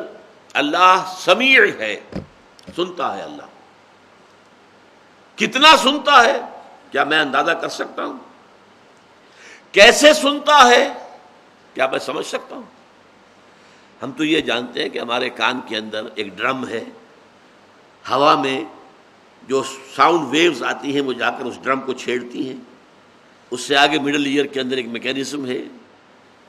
اللہ سمیع ہے، سنتا ہے۔ اللہ کتنا سنتا ہے کیا میں اندازہ کر سکتا ہوں؟ کیسے سنتا ہے کیا میں سمجھ سکتا ہوں؟ ہم تو یہ جانتے ہیں کہ ہمارے کان کے اندر ایک ڈرم ہے، ہوا میں جو ساؤنڈ ویوز آتی ہیں وہ جا کر اس ڈرم کو چھیڑتی ہیں، اس سے آگے مڈل ایئر کے اندر ایک میکینزم ہے،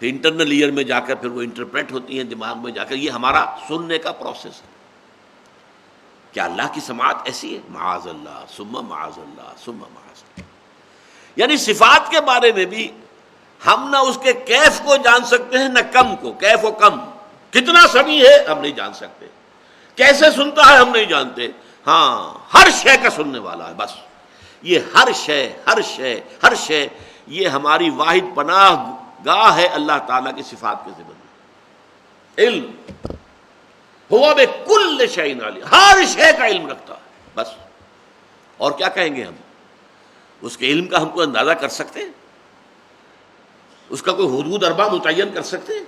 پھر انٹرنل ایئر میں جا کر پھر وہ انٹرپریٹ ہوتی ہیں دماغ میں جا کر، یہ ہمارا سننے کا پروسیس ہے۔ کیا اللہ کی سماعت ایسی ہے؟ معاذ اللہ ثم معاذ اللہ ثم معاذ اللہ۔ یعنی صفات کے بارے میں بھی ہم نہ اس کے کیف کو جان سکتے ہیں نہ کم کو، کیف و کم، کتنا سمیع ہے ہم نہیں جان سکتے، کیسے سنتا ہے ہم نہیں جانتے، ہاں ہر شے کا سننے والا ہے۔ بس یہ ہر شے ہر شے ہر شے یہ ہماری واحد پناہ گاہ ہے اللہ تعالیٰ کی صفات کے ضمن میں۔ علم ہوا بکل شیء علیم، ہر شے کا علم رکھتا ہے، بس اور کیا کہیں گے ہم؟ اس کے علم کا ہم کو اندازہ کر سکتے ہیں؟ اس کا کوئی حدود اربا متعین کر سکتے ہیں؟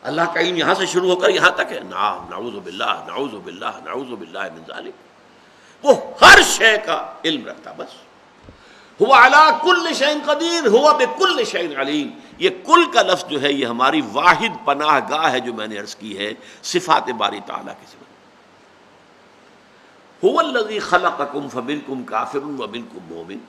اللہ کا علم یہاں سے شروع ہو کر یہاں تک ہے؟ نعوذ باللہ نعوذ باللہ نعوذ باللہ من ذالک۔ وہ ہر شے کا علم رکھتا، بس هو علی کل شیء قدیر هو بکل شیء علیم۔ یہ کل کا لفظ جو ہے یہ ہماری واحد پناہ گاہ ہے جو میں نے عرض کی ہے صفات باری تعالیٰ کے سوا۔ هو الذی خلقکم فمنکم کافر ومنکم مؤمن،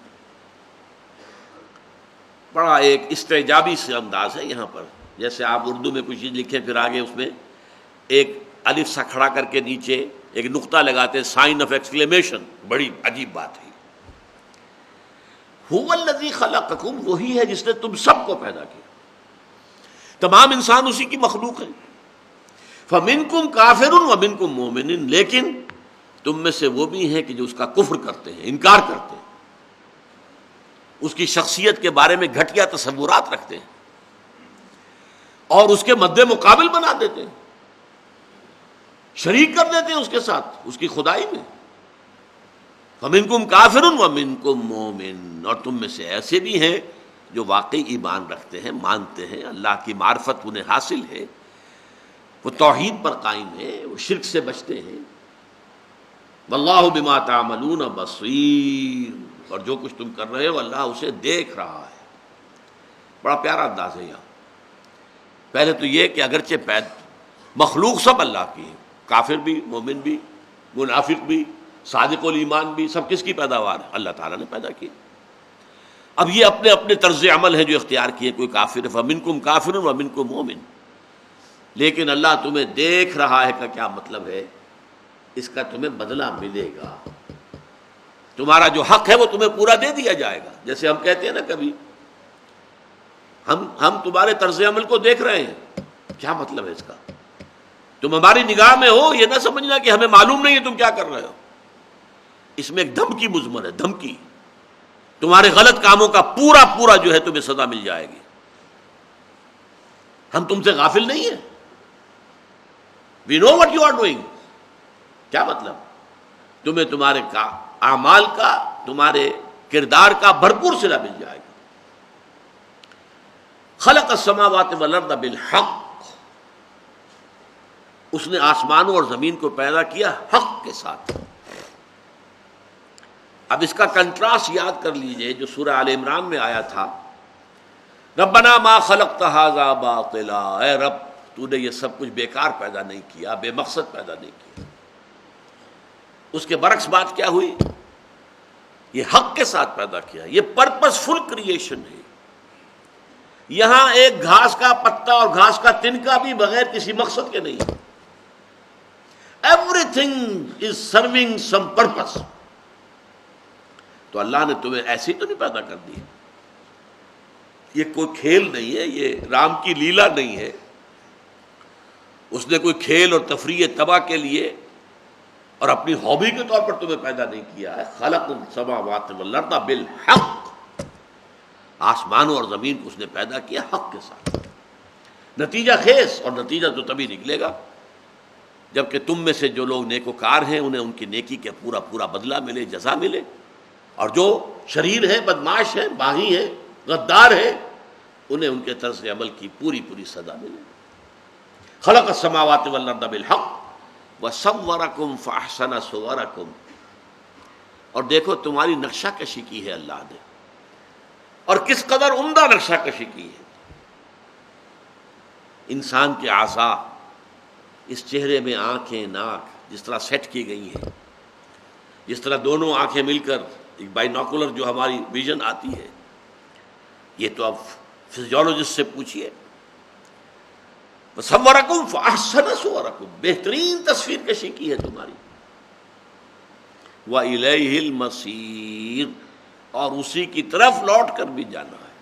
بڑا ایک استعجابی سے انداز ہے یہاں پر، جیسے آپ اردو میں کچھ چیز لکھیں پھر آگے اس میں ایک الف سا کھڑا کر کے نیچے ایک نقطہ لگاتے ہیں، سائن آف ایکسکلیمیشن، بڑی عجیب بات ہے۔ هو الذی خلقکم، وہی ہے جس نے تم سب کو پیدا کیا، تمام انسان اسی کی مخلوق ہیں۔ فمنکم کافر ومنکم مؤمن، لیکن تم میں سے وہ بھی ہیں کہ جو اس کا کفر کرتے ہیں، انکار کرتے ہیں، اس کی شخصیت کے بارے میں گھٹیا تصورات رکھتے ہیں اور اس کے مد مقابل بنا دیتے ہیں، شریک کر دیتے ہیں اس کے ساتھ اس کی خدائی میں۔ فمنکم کافر ومنکم مومن، اور تم میں سے ایسے بھی ہیں جو واقعی ایمان رکھتے ہیں، مانتے ہیں، اللہ کی معرفت انہیں حاصل ہے، وہ توحید پر قائم ہے، وہ شرک سے بچتے ہیں۔ واللہ بما تعملون بصیر، اور جو کچھ تم کر رہے ہو اللہ اسے دیکھ رہا ہے۔ بڑا پیارا انداز ہے یہاں۔ پہلے تو یہ کہ اگرچہ مخلوق سب اللہ کی ہے، کافر بھی، مومن بھی، منافق بھی، صادق الایمان بھی، سب کس کی پیداوار ہے؟ اللہ تعالیٰ نے پیدا کی۔ اب یہ اپنے اپنے طرز عمل ہیں جو اختیار کیے، کوئی کافر ہے فمنکم کافر ومنکم مومن، لیکن اللہ تمہیں دیکھ رہا ہے کا کیا مطلب ہے؟ اس کا تمہیں بدلہ ملے گا، تمہارا جو حق ہے وہ تمہیں پورا دے دیا جائے گا۔ جیسے ہم کہتے ہیں نا کبھی ہم تمہارے طرز عمل کو دیکھ رہے ہیں، کیا مطلب ہے اس کا؟ تم ہماری نگاہ میں ہو، یہ نہ سمجھنا کہ ہمیں معلوم نہیں ہے تم کیا کر رہے ہو۔ اس میں ایک دھمکی مضمر ہے، دھمکی، تمہارے غلط کاموں کا پورا پورا جو ہے تمہیں سزا مل جائے گی۔ ہم تم سے غافل نہیں ہیں، we know what you are doing. کیا مطلب؟ تمہیں تمہارے اعمال کا، تمہارے کردار کا بھرپور صلہ مل جائے گا۔ خلق السماوات والارض بالحق، اس نے آسمانوں اور زمین کو پیدا کیا حق کے ساتھ۔ اب اس کا کنٹراسٹ یاد کر لیجئے جو سورہ آل عمران میں آیا تھا، ربنا ما خلقت ھذا باطلا، اے رب تو نے یہ سب کچھ بیکار پیدا نہیں کیا، بے مقصد پیدا نہیں کیا۔ اس کے برعکس بات کیا ہوئی؟ یہ حق کے ساتھ پیدا کیا، یہ پرپس فل کریشن ہے۔ یہاں ایک گھاس کا پتا اور گھاس کا تنکا بھی بغیر کسی مقصد کے نہیں، every thing is serving some purpose. تو اللہ نے تمہیں ایسی تو نہیں پیدا کر دی، یہ کوئی کھیل نہیں ہے، یہ رام کی لیلا نہیں ہے، اس نے کوئی کھیل اور تفریح تباہ کے لیے اور اپنی ہابی کے طور پر تمہیں پیدا نہیں کیا ہے۔ خلق السماوات والارض بالحق، آسمانوں اور زمین کو اس نے پیدا کیا حق کے ساتھ۔ نتیجہ خیز، اور نتیجہ تو تبھی نکلے گا جبکہ تم میں سے جو لوگ نیکوکار ہیں انہیں ان کی نیکی کے پورا پورا بدلہ ملے، جزا ملے، اور جو شریر ہیں، بدماش ہیں، باغی ہیں، غدار ہیں، انہیں ان کے طرز عمل کی پوری پوری سزا ملے۔ خلق السماوات والارض بالحق وصورکم فاحسن صورکم، اور دیکھو تمہاری نقشہ کشی کی ہے اللہ نے، اور کس قدر عمدہ نقشہ کشی کی ہے۔ انسان کے اعضاء، اس چہرے میں آنکھیں، ناک جس طرح سیٹ کی گئی ہیں، جس طرح دونوں آنکھیں مل کر ایک بائنوکولر جو ہماری ویژن آتی ہے، یہ تو اب فزیولوجسٹ سے پوچھئے۔ صورکم فاحسن صورکم، بہترین تصویر کشی کی ہے تمہاری۔ وَإِلَيْهِ الْمَصِيرُ، اور اسی کی طرف لوٹ کر بھی جانا ہے۔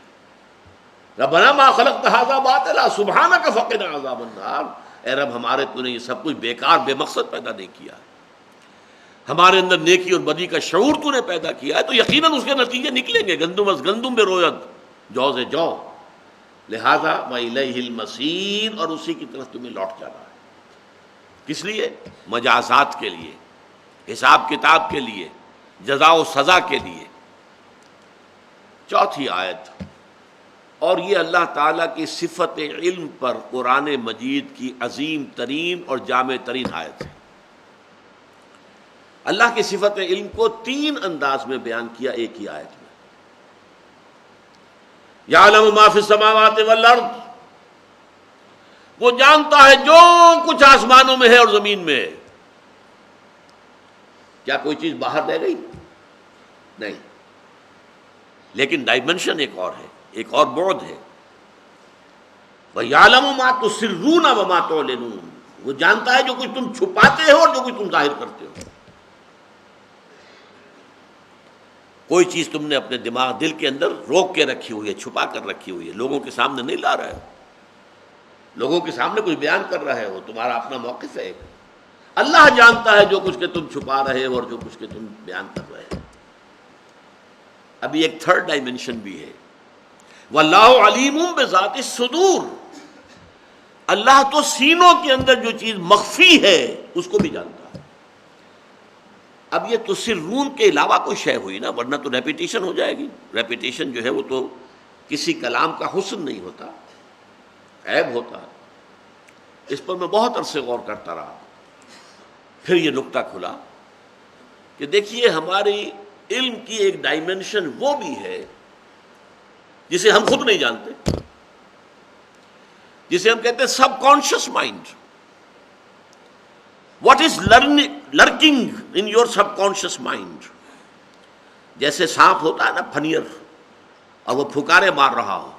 ربنا ما خلقت ھذا باطلا سبحانک فقنا عذاب النار، اے رب ہمارے تو نے یہ سب کچھ بیکار بے مقصد پیدا نہیں کیا ہے، ہمارے اندر نیکی اور بدی کا شعور تو نے پیدا کیا ہے، تو یقیناً اس کے نتیجے نکلیں گے، گندم از گندم بے روید، جو سے جو، لہذا وَإِلَيْهِ الْمَصِيرُ، اور اسی کی طرف تمہیں لوٹ جانا ہے۔ کس لیے؟ مجازات کے لیے، حساب کتاب کے لیے، جزا و سزا کے لیے۔ چوتھی آیت اور یہ اللہ تعالیٰ کی صفت علم پر قرآن مجید کی عظیم ترین اور جامع ترین آیت ہے۔ اللہ کی صفت علم کو تین انداز میں بیان کیا ایک ہی آیت میں۔ یعلم ما فی السماوات والارض، وہ جانتا ہے جو کچھ آسمانوں میں ہے اور زمین میں ہے۔ کیا کوئی چیز باہر رہ گئی؟ نہیں، لیکن ڈائمنشن ایک اور ہے، ایک اور بعد ہے۔ وَيَعْلَمُ مَا تُسِرُّونَ وَمَا تُعْلِنُونَ، وہ جانتا ہے جو کچھ تم چھپاتے ہو اور جو کچھ تم ظاہر کرتے ہو۔ کوئی چیز تم نے اپنے دماغ دل کے اندر روک کے رکھی ہوئی ہے، چھپا کر رکھی ہوئی ہے، لوگوں کے سامنے نہیں لا رہے ہو، لوگوں کے سامنے کچھ بیان کر رہے ہو، تمہارا اپنا موقف ہے۔ اللہ جانتا ہے جو کچھ کہ تم چھپا رہے ہو اور جو کچھ کہ تم بیان کر رہے ہو۔ ابھی ایک تھرڈ ڈائمنشن بھی ہے، واللہ علیم بذات الصدور، اللہ تو سینوں کے اندر جو چیز مخفی ہے اس کو بھی جانتا ہے۔ اب یہ تسرون کے علاوہ کوئی شے ہوئی نا، ورنہ تو ریپیٹیشن ہو جائے گی۔ ریپیٹیشن جو ہے وہ تو کسی کلام کا حسن نہیں ہوتا، عیب ہوتا ہے۔ اس پر میں بہت عرصے غور کرتا رہا، پھر یہ نکتہ کھلا کہ دیکھیے ہماری علم کی ایک ڈائمنشن وہ بھی ہے جسے ہم خود نہیں جانتے، جسے ہم کہتے ہیں subconscious mind. What is lurking in your subconscious mind? جیسے سانپ ہوتا ہے نا پھنیر، اور وہ پھکارے مار رہا ہو،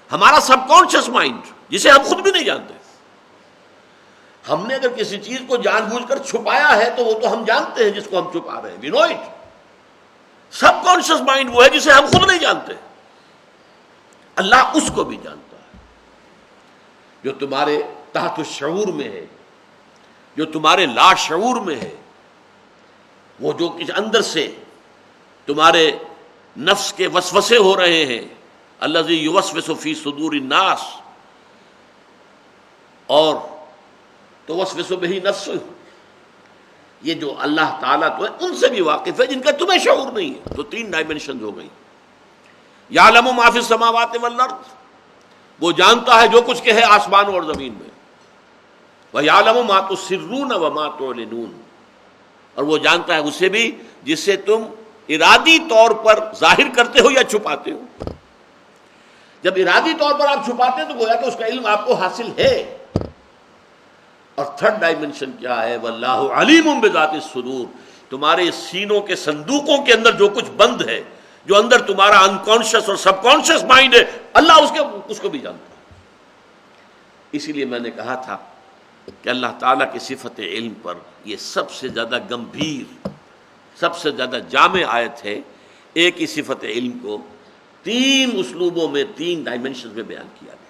ہمارا سب کانشیس مائنڈ جسے ہم خود بھی نہیں جانتے۔ ہم نے اگر کسی چیز کو جان بوجھ کر چھپایا ہے تو وہ تو ہم جانتے ہیں جس کو ہم چھپا رہے ہیں، we know it. Sub conscious mind وہ ہے جسے ہم خود نہیں جانتے، اللہ اس کو بھی جانتا ہے، جو تمہارے تحت الشعور میں ہے، جو تمہارے لا شعور میں ہے، وہ جو کچھ اندر سے تمہارے نفس کے وسوسے ہو رہے ہیں، الذی یوسوس فی صدور الناس، اور توسوس بہ نفس، یہ جو اللہ تعالیٰ تو ہے ان سے بھی واقف ہے جن کا تمہیں شعور نہیں ہے۔ تو تین ڈائمنشن ہو گئی۔ یعلم ما فی السماوات والارض، وہ جانتا ہے جو کچھ کہ ہے آسمانوں اور زمین میں۔ وَيَعْلَمُ مَا تُسِرُّونَ وَمَا تُعْلِنُونَ، اور وہ جانتا ہے اسے بھی جسے تم ارادی طور پر ظاہر کرتے ہو یا چھپاتے ہو۔ جب ارادی طور پر آپ چھپاتے ہیں تو گویا کہ اس کا علم آپ کو حاصل ہے۔ اور تھرڈ ڈائمنشن کیا ہے؟ واللہ علیم بذات الصدور، تمہارے سینوں کے صندوقوں کے اندر جو کچھ بند ہے، جو اندر تمہارا انکانشیس اور سب کانشیس مائنڈ ہے، اللہ اس کو بھی جانتا ہے۔ اسی لیے میں نے کہا تھا کہ اللہ تعالیٰ کی صفت علم پر یہ سب سے زیادہ گمبھیر، سب سے زیادہ جامع آیت ہے۔ ایک ہی صفت علم کو تین اسلوبوں میں، تین ڈائمنشن میں بیان کیا گیا۔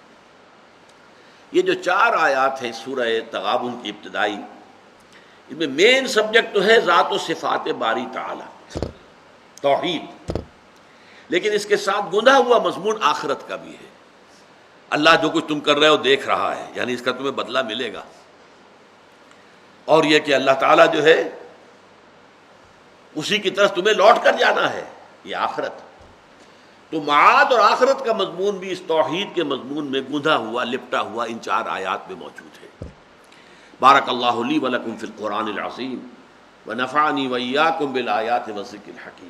یہ جو چار آیات ہیں سورہ تغابن کی ابتدائی، ان میں مین سبجیکٹ تو ہے ذات و صفات باری تعالی، توحید، لیکن اس کے ساتھ گندا ہوا مضمون آخرت کا بھی ہے۔ اللہ جو کچھ تم کر رہے ہو دیکھ رہا ہے، یعنی اس کا تمہیں بدلہ ملے گا۔ اور یہ کہ اللہ تعالیٰ جو ہے اسی کی طرف تمہیں لوٹ کر جانا ہے، یہ آخرت۔ تو معاد اور آخرت کا مضمون بھی اس توحید کے مضمون میں گندھا ہوا، لپٹا ہوا ان چار آیات میں موجود ہے۔ بارک اللہ لی ولکم فی القرآن العظیم ونفعنی وإیاکم بالآیات والذکر الحکیم۔